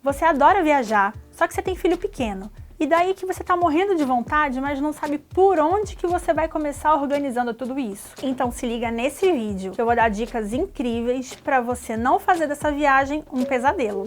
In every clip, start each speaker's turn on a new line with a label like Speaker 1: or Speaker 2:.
Speaker 1: Você adora viajar, só que você tem filho pequeno. E daí que você tá morrendo de vontade, mas não sabe por onde que você vai começar organizando tudo isso. Então se liga nesse vídeo, que eu vou dar dicas incríveis para você não fazer dessa viagem um pesadelo.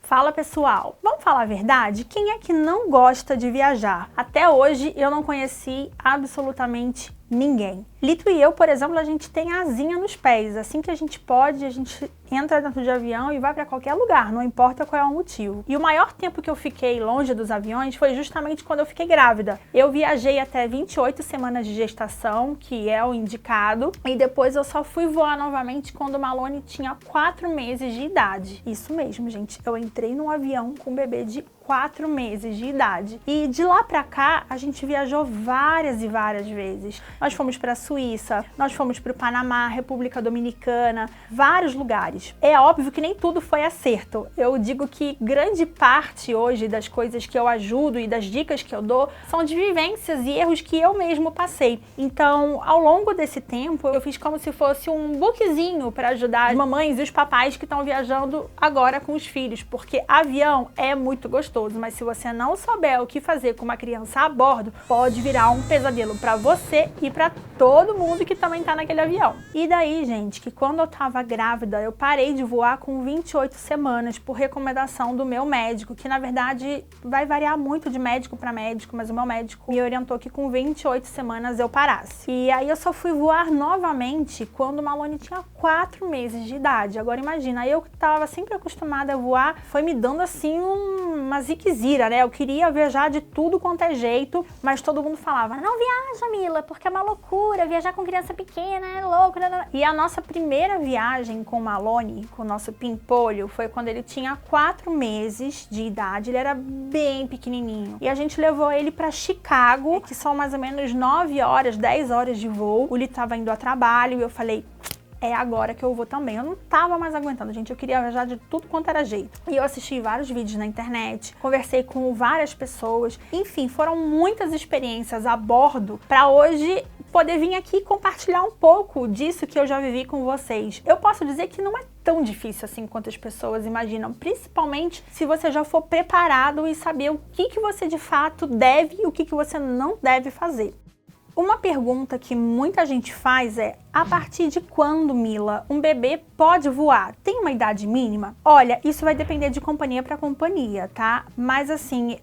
Speaker 1: Fala pessoal, vamos falar a verdade? Quem é que não gosta de viajar? Até hoje eu não conheci absolutamente ninguém. Lito e eu, por exemplo, a gente tem asinha nos pés. Assim que a gente pode, a gente entra dentro de avião e vai para qualquer lugar, não importa qual é o motivo. E o maior tempo que eu fiquei longe dos aviões foi justamente quando eu fiquei grávida. Eu viajei até 28 semanas de gestação, que é o indicado, e depois eu só fui voar novamente quando o Malone tinha 4 meses de idade. Isso mesmo, gente. Eu entrei num avião com um bebê de 4 meses de idade. E de lá pra cá, a gente viajou várias e várias vezes. Nós fomos pra Suíça, nós fomos pro Panamá, República Dominicana, vários lugares. É óbvio que nem tudo foi acerto. Eu digo que grande parte hoje das coisas que eu ajudo e das dicas que eu dou são de vivências e erros que eu mesmo passei. Então, ao longo desse tempo, eu fiz como se fosse um bookzinho para ajudar as mamães e os papais que estão viajando agora com os filhos, porque avião é muito gostoso. Mas se você não souber o que fazer com uma criança a bordo, pode virar um pesadelo para você e para todo mundo que também tá naquele avião. E daí, gente, que quando eu tava grávida, eu parei de voar com 28 semanas por recomendação do meu médico, que na verdade vai variar muito de médico para médico, mas o meu médico me orientou que com 28 semanas eu parasse. E aí eu só fui voar novamente quando o Malone tinha 4 meses de idade. Agora imagina, eu que tava sempre acostumada a voar, foi me dando assim uma ziquezira, né? Eu queria viajar de tudo quanto é jeito, mas todo mundo falava, não viaja, Mila, porque é uma loucura, viajar com criança pequena é louco. E a nossa primeira viagem com o Malone, com o nosso pimpolho, foi quando ele tinha 4 meses de idade, ele era bem pequenininho. E a gente levou ele pra Chicago, que são mais ou menos 9 horas, 10 horas de voo. O Lito tava indo a trabalho e eu falei, é agora que eu vou também. Eu não tava mais aguentando, gente. Eu queria viajar de tudo quanto era jeito. E eu assisti vários vídeos na internet, conversei com várias pessoas. Enfim, foram muitas experiências a bordo para hoje poder vir aqui compartilhar um pouco disso que eu já vivi com vocês. Eu posso dizer que não é tão difícil assim quanto as pessoas imaginam, principalmente se você já for preparado e saber o que você de fato deve e o que você não deve fazer. Uma pergunta que muita gente faz é, a partir de quando, Mila, um bebê pode voar? Tem uma idade mínima? Olha, isso vai depender de companhia para companhia, tá? Mas assim,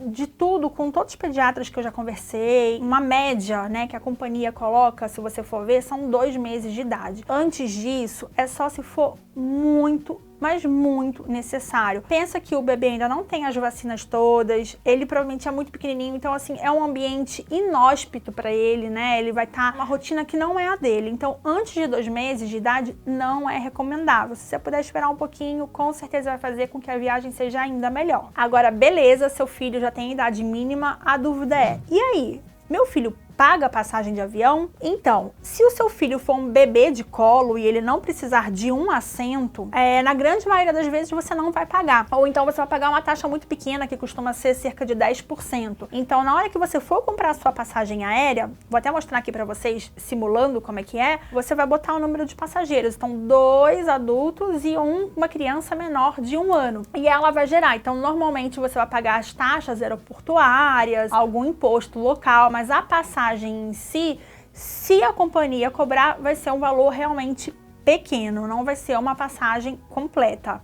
Speaker 1: de tudo, com todos os pediatras que eu já conversei, uma média, né, que a companhia coloca, se você for ver, são 2 meses de idade. Antes disso, é só se for muito, mas muito necessário. Pensa que o bebê ainda não tem as vacinas todas, ele provavelmente é muito pequenininho, então assim, é um ambiente inóspito para ele, né? Ele vai estar numa rotina que não é a dele. Então, antes de 2 meses de idade, não é recomendável. Se você puder esperar um pouquinho, com certeza vai fazer com que a viagem seja ainda melhor. Agora, beleza, seu filho já tem idade mínima, a dúvida é, e aí? Meu filho paga a passagem de avião? Então, se o seu filho for um bebê de colo e ele não precisar de um assento, na grande maioria das vezes você não vai pagar. Ou então você vai pagar uma taxa muito pequena, que costuma ser cerca de 10%. Então, na hora que você for comprar a sua passagem aérea, vou até mostrar aqui para vocês, simulando como é que é, você vai botar o número de passageiros. Então, 2 adultos e uma criança menor de 1 ano. E ela vai gerar. Então, normalmente você vai pagar as taxas aeroportuárias, algum imposto local, mas a passagem em si, se a companhia cobrar, vai ser um valor realmente pequeno, não vai ser uma passagem completa.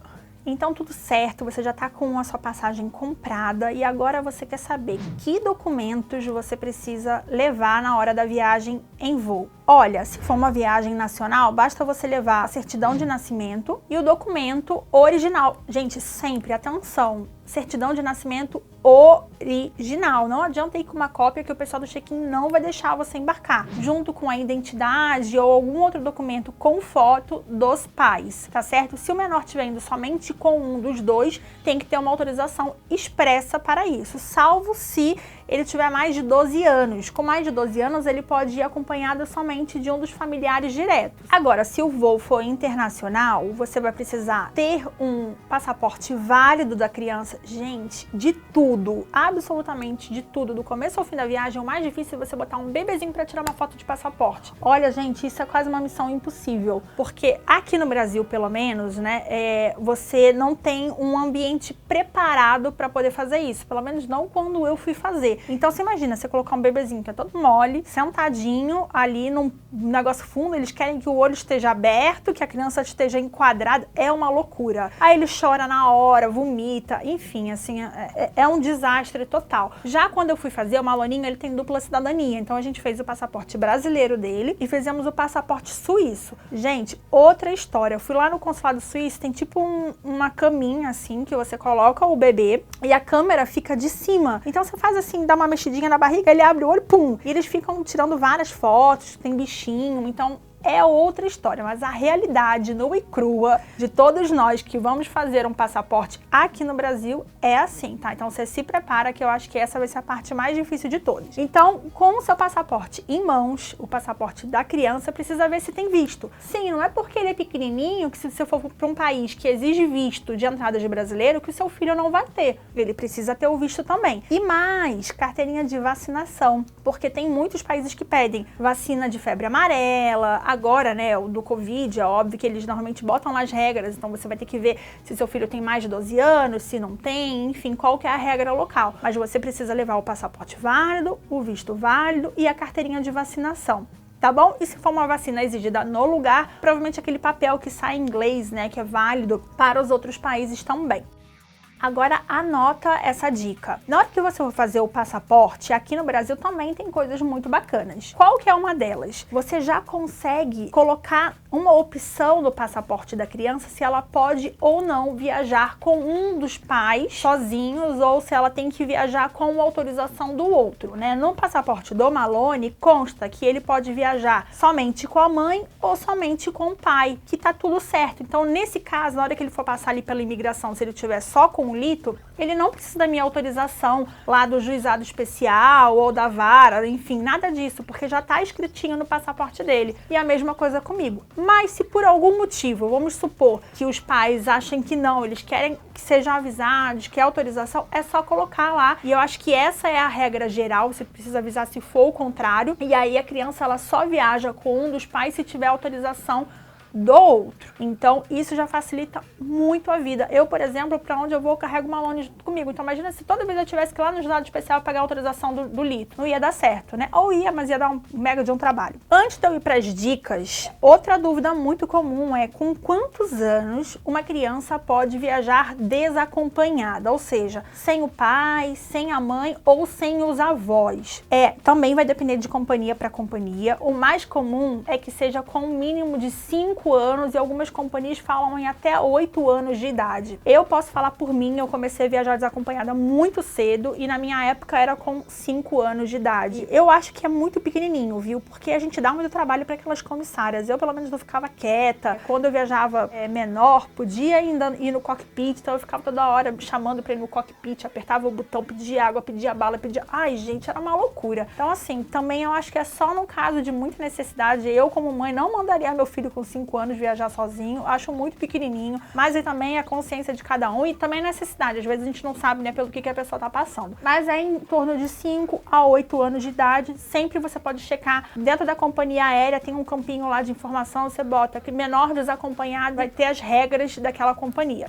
Speaker 1: Então tudo certo, você já está com a sua passagem comprada e agora você quer saber que documentos você precisa levar na hora da viagem em voo. Olha, se for uma viagem nacional, basta você levar a certidão de nascimento e o documento original. Gente, sempre, atenção, certidão de nascimento original. Não adianta ir com uma cópia que o pessoal do check-in não vai deixar você embarcar. Junto com a identidade ou algum outro documento com foto dos pais, tá certo? Se o menor estiver indo somente com um dos dois, tem que ter uma autorização expressa para isso, salvo se ele tiver mais de 12 anos. Com mais de 12 anos, ele pode ir acompanhado somente somente de um dos familiares diretos. Agora, se o voo for internacional, você vai precisar ter um passaporte válido da criança. Gente, de tudo, absolutamente de tudo, do começo ao fim da viagem, o mais difícil é você botar um bebezinho para tirar uma foto de passaporte. Olha, gente, isso é quase uma missão impossível, porque aqui no Brasil, pelo menos, né, você não tem um ambiente preparado para poder fazer isso, pelo menos não quando eu fui fazer. Então você imagina, você colocar um bebezinho que é todo mole, sentadinho ali num negócio fundo, eles querem que o olho esteja aberto, que a criança esteja enquadrada, é uma loucura. Aí ele chora na hora, vomita, enfim, assim, é um desastre total. Já quando eu fui fazer, o Maloninho, ele tem dupla cidadania, então a gente fez o passaporte brasileiro dele e fizemos o passaporte suíço. Gente, outra história, eu fui lá no consulado suíço, tem tipo uma caminha assim, que você coloca o bebê e a câmera fica de cima. Então você faz assim, dá uma mexidinha na barriga, ele abre o olho, pum! E eles ficam tirando várias fotos, tem bichinho, então é outra história, mas a realidade nua e crua de todos nós que vamos fazer um passaporte aqui no Brasil é assim, tá? Então você se prepara, que eu acho que essa vai ser a parte mais difícil de todas. Então, com o seu passaporte em mãos, o passaporte da criança, precisa ver se tem visto. Sim, não é porque ele é pequenininho que se você for para um país que exige visto de entrada de brasileiro, que o seu filho não vai ter. Ele precisa ter o visto também. E mais, carteirinha de vacinação, porque tem muitos países que pedem vacina de febre amarela. Agora, né, o do Covid, é óbvio que eles normalmente botam lá as regras, então você vai ter que ver se seu filho tem mais de 12 anos, se não tem, enfim, qual que é a regra local. Mas você precisa levar o passaporte válido, o visto válido e a carteirinha de vacinação. Tá bom? E se for uma vacina exigida no lugar, provavelmente aquele papel que sai em inglês, né, que é válido para os outros países também. Agora anota essa dica. Na hora que você for fazer o passaporte, aqui no Brasil também tem coisas muito bacanas. Qual que é uma delas? Você já consegue colocar uma opção no passaporte da criança se ela pode ou não viajar com um dos pais sozinhos ou se ela tem que viajar com autorização do outro, né? No passaporte do Malone consta que ele pode viajar somente com a mãe ou somente com o pai, que tá tudo certo. Então, nesse caso, na hora que ele for passar ali pela imigração, se ele tiver só com o Lito, ele não precisa da minha autorização lá do juizado especial ou da vara, enfim, nada disso, porque já tá escritinho no passaporte dele. E a mesma coisa comigo. Mas se por algum motivo, vamos supor que os pais achem que não, eles querem que sejam avisados, que é autorização, é só colocar lá. E eu acho que essa é a regra geral, você precisa avisar se for o contrário. E aí a criança, ela só viaja com um dos pais se tiver autorização do outro. Então, isso já facilita muito a vida. Eu, por exemplo, para onde eu vou, eu carrego uma Malone junto comigo. Então, imagina se toda vez eu tivesse que ir lá no juizado especial pagar a autorização do Lito. Não ia dar certo, né? Ou ia, mas ia dar um mega de um trabalho. Antes de eu ir para as dicas, outra dúvida muito comum é com quantos anos uma criança pode viajar desacompanhada? Ou seja, sem o pai, sem a mãe ou sem os avós. Também vai depender de companhia para companhia. O mais comum é que seja com um mínimo de 5 anos e algumas companhias falam em até 8 anos de idade. Eu posso falar por mim, eu comecei a viajar desacompanhada muito cedo e na minha época era com 5 anos de idade. Eu acho que é muito pequenininho, viu? Porque a gente dá muito trabalho para aquelas comissárias. Eu, pelo menos, não ficava quieta. Quando eu viajava menor, podia ainda ir no cockpit, então eu ficava toda hora chamando para ir no cockpit, apertava o botão, pedia água, pedia bala, pedia... Ai, gente, era uma loucura. Então, assim, também eu acho que é só no caso de muita necessidade. Eu, como mãe, não mandaria meu filho com 5 anos viajar sozinho, acho muito pequenininho, mas aí também é a consciência de cada um e também necessidade, às vezes a gente não sabe, né, pelo que a pessoa tá passando, mas é em torno de 5 a 8 anos de idade, sempre você pode checar, dentro da companhia aérea tem um campinho lá de informação, você bota que menor desacompanhado vai ter as regras daquela companhia.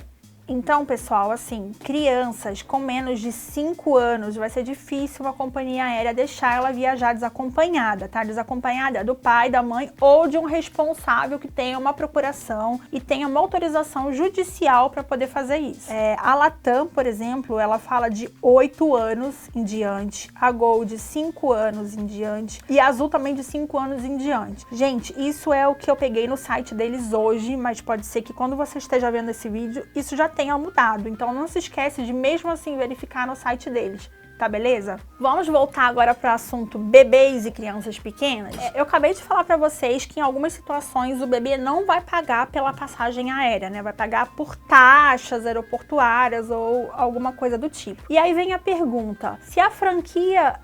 Speaker 1: Então, pessoal, assim, crianças com menos de 5 anos, vai ser difícil uma companhia aérea deixar ela viajar desacompanhada, tá? Desacompanhada do pai, da mãe ou de um responsável que tenha uma procuração e tenha uma autorização judicial para poder fazer isso. A Latam, por exemplo, ela fala de 8 anos em diante, a Gol de 5 anos em diante e a Azul também de 5 anos em diante. Gente, isso é o que eu peguei no site deles hoje, mas pode ser que quando você esteja vendo esse vídeo, isso já tenha mudado, então não se esquece de mesmo assim verificar no site deles. tá beleza? Vamos voltar agora para o assunto bebês e crianças pequenas. Eu acabei de falar para vocês que em algumas situações o bebê não vai pagar pela passagem aérea, né? Vai pagar por taxas aeroportuárias ou alguma coisa do tipo. E aí vem a pergunta, se a franquia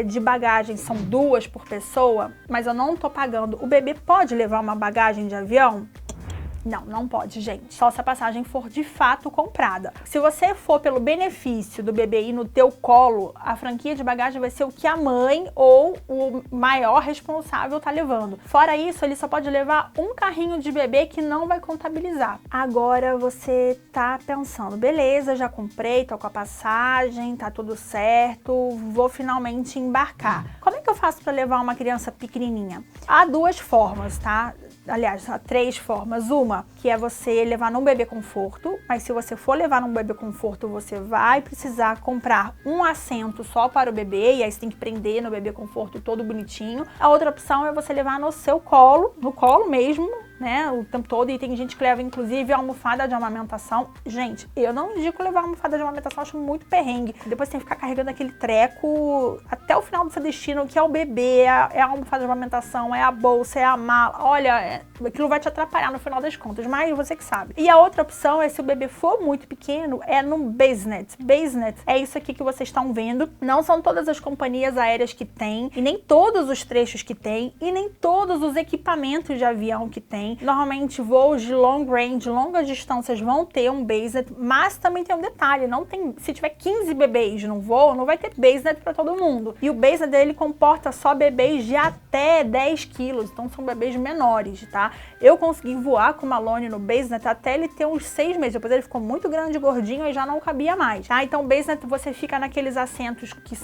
Speaker 1: de bagagem são 2 por pessoa, mas eu não tô pagando, o bebê pode levar uma bagagem de avião? Não, não pode, gente. Só se a passagem for de fato comprada. Se você for pelo benefício do bebê ir no teu colo, a franquia de bagagem vai ser o que a mãe ou o maior responsável tá levando. Fora isso, ele só pode levar um carrinho de bebê que não vai contabilizar. Agora você tá pensando, beleza, já comprei, tô com a passagem, tá tudo certo, vou finalmente embarcar. Como é que eu faço para levar uma criança pequenininha? Há 2 formas, tá? Aliás, há 3 formas. Uma, que é você levar num bebê conforto, mas se você for levar num bebê conforto, você vai precisar comprar um assento só para o bebê, e aí você tem que prender no bebê conforto todo bonitinho. A outra opção é você levar no seu colo, no colo mesmo, né, o tempo todo, e tem gente que leva inclusive a almofada de amamentação. Gente, eu não indico levar a almofada de amamentação, acho muito perrengue. Depois tem que ficar carregando aquele treco até o final do seu destino, que é o bebê, é a almofada de amamentação, é a bolsa, é a mala. Olha, aquilo vai te atrapalhar no final das contas, mas você que sabe. E a outra opção é, se o bebê for muito pequeno, é no Basenet. Basenet é isso aqui que vocês estão vendo. Não são todas as companhias aéreas que tem, e nem todos os trechos que tem, e nem todos os equipamentos de avião que tem. Normalmente voos de long range, longas distâncias, vão ter um Basenet, mas também tem um detalhe, não tem, se tiver 15 bebês num voo, não vai ter Basenet para todo mundo. E o Basenet dele comporta só bebês de até 10 quilos, então são bebês menores, tá? Eu consegui voar com o Malone no Basenet até ele ter uns 6 meses, depois ele ficou muito grande e gordinho e já não cabia mais, tá? Então o Basenet você fica naqueles assentos que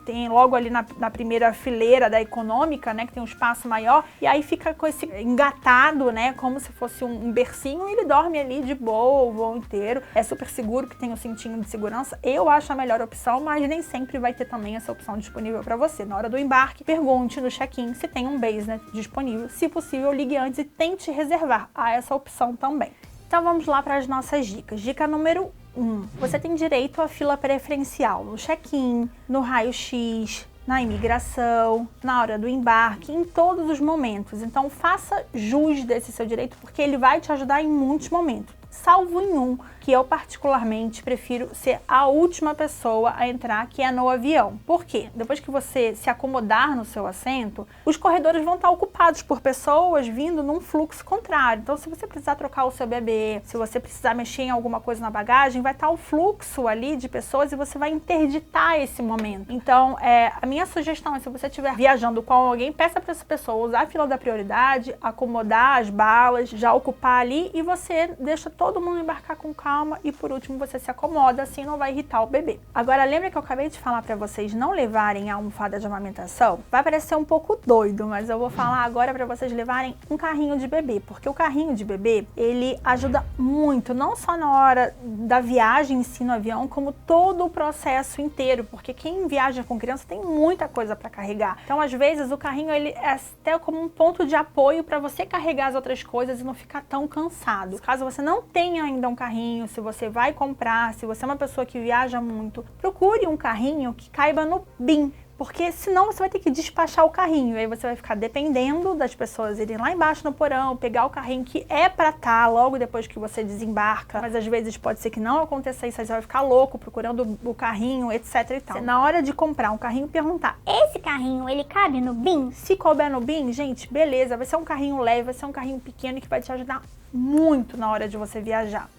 Speaker 1: tem logo ali na primeira fileira da econômica, né, que tem um espaço maior, e aí fica com esse engatado, né, como se fosse um bercinho, e ele dorme ali de boa o voo inteiro. É super seguro, que tem um cintinho de segurança. Eu acho a melhor opção, mas nem sempre vai ter também essa opção disponível para você. Na hora do embarque, pergunte no check-in se tem um Basenet disponível. Se possível, ligue antes e tente reservar. Há essa opção também. Então vamos lá para as nossas dicas. Dica número 1. Você tem direito à fila preferencial no check-in, no raio-x, na imigração, na hora do embarque, em todos os momentos. Então faça jus desse seu direito, porque ele vai te ajudar em muitos momentos. Salvo em um, que eu particularmente prefiro ser a última pessoa a entrar, que é no avião. Por quê? Depois que você se acomodar no seu assento, os corredores vão estar ocupados por pessoas vindo num fluxo contrário. Então, se você precisar trocar o seu bebê, se você precisar mexer em alguma coisa na bagagem, vai estar o fluxo ali de pessoas e você vai interditar esse momento. Então, a minha sugestão é, se você estiver viajando com alguém, peça para essa pessoa usar a fila da prioridade, acomodar as balas, já ocupar ali, e você deixa todo mundo embarcar com calma, e por último você se acomoda, assim não vai irritar o bebê. Agora, lembra que eu acabei de falar para vocês não levarem a almofada de amamentação? Vai parecer um pouco doido, mas eu vou falar agora para vocês levarem um carrinho de bebê, porque o carrinho de bebê, ele ajuda muito, não só na hora da viagem em si no avião, como todo o processo inteiro, porque quem viaja com criança tem muita coisa para carregar. Então, às vezes, o carrinho ele é até como um ponto de apoio para você carregar as outras coisas e não ficar tão cansado. Caso você não tenha ainda um carrinho, se você vai comprar, se você é uma pessoa que viaja muito, procure um carrinho que caiba no BIM, porque senão você vai ter que despachar o carrinho, aí você vai ficar dependendo das pessoas irem lá embaixo no porão, pegar o carrinho que é pra estar logo depois que você desembarca, mas às vezes pode ser que não aconteça isso, aí você vai ficar louco procurando o carrinho, etc e tal. Você, na hora de comprar um carrinho, perguntar, esse carrinho, ele cabe no BIM? Se couber no BIM, gente, beleza, vai ser um carrinho leve, vai ser um carrinho pequeno que vai te ajudar muito na hora de você viajar.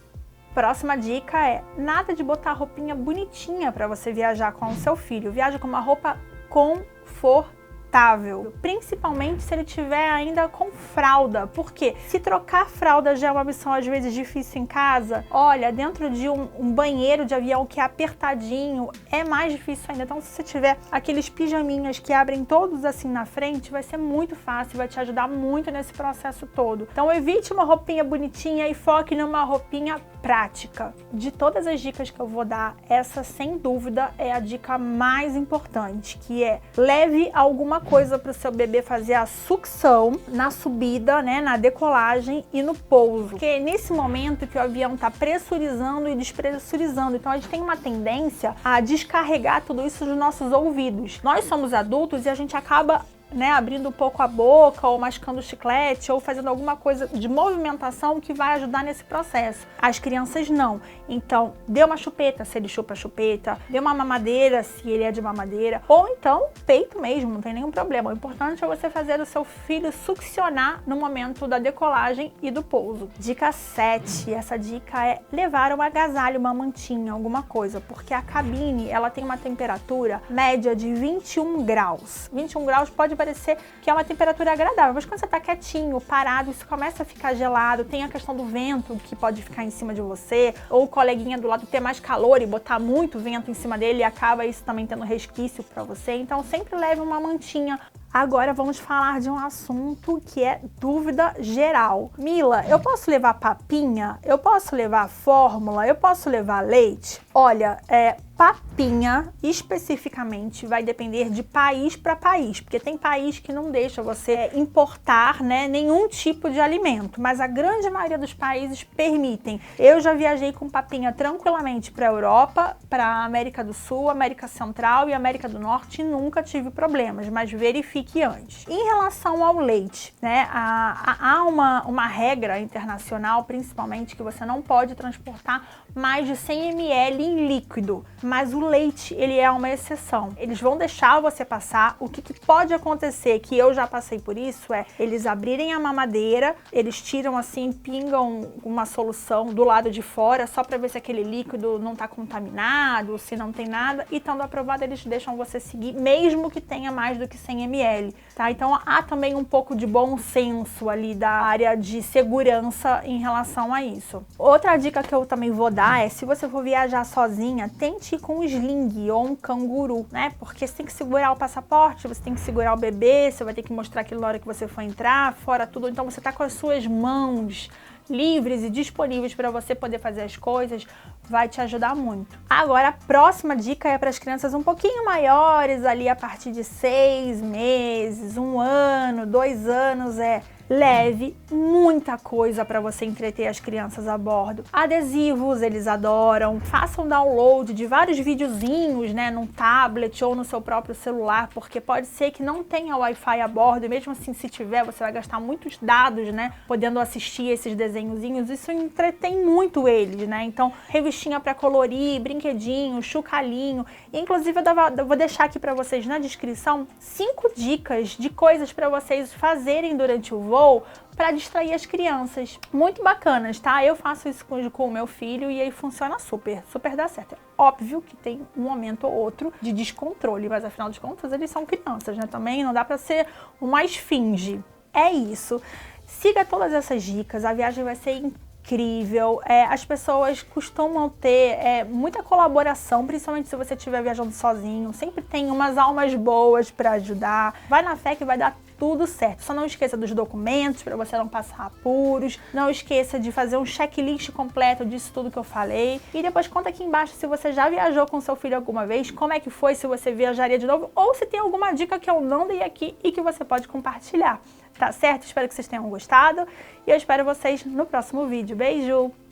Speaker 1: Próxima dica é, nada de botar roupinha bonitinha para você viajar com o seu filho. Viaja com uma roupa confortável, principalmente se ele tiver ainda com fralda, porque se trocar fralda já é uma missão às vezes difícil em casa, olha, dentro de um banheiro de avião que é apertadinho, é mais difícil ainda. Então, se você tiver aqueles pijaminhas que abrem todos assim na frente, vai ser muito fácil, vai te ajudar muito nesse processo todo. Então, evite uma roupinha bonitinha e foque numa roupinha prática. De todas as dicas que eu vou dar, essa sem dúvida é a dica mais importante, que é leve alguma coisa para o seu bebê fazer a sucção na subida, né, na decolagem e no pouso, porque é nesse momento que o avião está pressurizando e despressurizando, então a gente tem uma tendência a descarregar tudo isso dos nossos ouvidos. Nós somos adultos e a gente acaba, né, abrindo um pouco a boca ou mascando chiclete ou fazendo alguma coisa de movimentação que vai ajudar nesse processo. As crianças não. Então, dê uma chupeta se ele chupa a chupeta, dê uma mamadeira se ele é de mamadeira, ou então peito mesmo, não tem nenhum problema. O importante é você fazer o seu filho succionar no momento da decolagem e do pouso. Dica 7, essa dica é levar um agasalho, uma mantinha, alguma coisa, porque a cabine, ela tem uma temperatura média de 21 graus. 21 graus pode parecer que é uma temperatura agradável, mas quando você tá quietinho, parado, isso começa a ficar gelado, tem a questão do vento que pode ficar em cima de você, ou o coleguinha do lado ter mais calor e botar muito vento em cima dele e acaba isso também tendo resquício para você, então sempre leve uma mantinha. Agora vamos falar de um assunto que é dúvida geral. Mila, eu posso levar papinha? Eu posso levar fórmula? Eu posso levar leite? Olha, papinha especificamente vai depender de país para país, porque tem país que não deixa você importar, né, nenhum tipo de alimento, mas a grande maioria dos países permitem. Eu já viajei com papinha tranquilamente para a Europa, para a América do Sul, América Central e América do Norte e nunca tive problemas, mas verifique antes. Em relação ao leite, né, há uma regra internacional, principalmente, que você não pode transportar mais de 100 ml em líquido, mas o leite, ele é uma exceção. Eles vão deixar você passar. O que pode acontecer, que eu já passei por isso, é eles abrirem a mamadeira, eles tiram assim, pingam uma solução do lado de fora, só para ver se aquele líquido não está contaminado, se não tem nada, e estando aprovado, eles deixam você seguir, mesmo que tenha mais do que 100 ml, tá? Então há também um pouco de bom senso ali da área de segurança em relação a isso. Outra dica que eu também vou dar é, se você for viajar sozinha, tente ir com um sling ou um canguru, né? Porque você tem que segurar o passaporte, você tem que segurar o bebê, você vai ter que mostrar aquilo na hora que você for entrar, fora tudo. Então você tá com as suas mãos livres e disponíveis para você poder fazer as coisas, vai te ajudar muito. Agora, a próxima dica é para as crianças um pouquinho maiores, ali a partir de 6 meses, 1 ano, 2 anos, leve muita coisa para você entreter as crianças a bordo. Adesivos, eles adoram. Façam download de vários videozinhos, né, num tablet ou no seu próprio celular, porque pode ser que não tenha Wi-Fi a bordo, e mesmo assim, se tiver, você vai gastar muitos dados, né, podendo assistir esses desenhozinhos. Isso entretém muito eles, né? Então, revistinha para colorir, brinquedinho, chocalhinho. Inclusive, eu vou deixar aqui para vocês na descrição 5 dicas de coisas para vocês fazerem durante o voo para distrair as crianças. Muito bacanas, tá? Eu faço isso com o meu filho e aí funciona super dá certo. É óbvio que tem um momento ou outro de descontrole, mas afinal de contas eles são crianças, né? Também não dá para ser uma esfinge. É isso. Siga todas essas dicas, a viagem vai ser incrível. As pessoas costumam ter muita colaboração, principalmente se você estiver viajando sozinho. Sempre tem umas almas boas para ajudar. Vai na fé que vai dar tudo certo. Só não esqueça dos documentos para você não passar apuros. Não esqueça de fazer um checklist completo disso tudo que eu falei. E depois conta aqui embaixo se você já viajou com seu filho alguma vez, como é que foi, se você viajaria de novo, ou se tem alguma dica que eu não dei aqui e que você pode compartilhar. Tá certo? Espero que vocês tenham gostado e eu espero vocês no próximo vídeo. Beijo!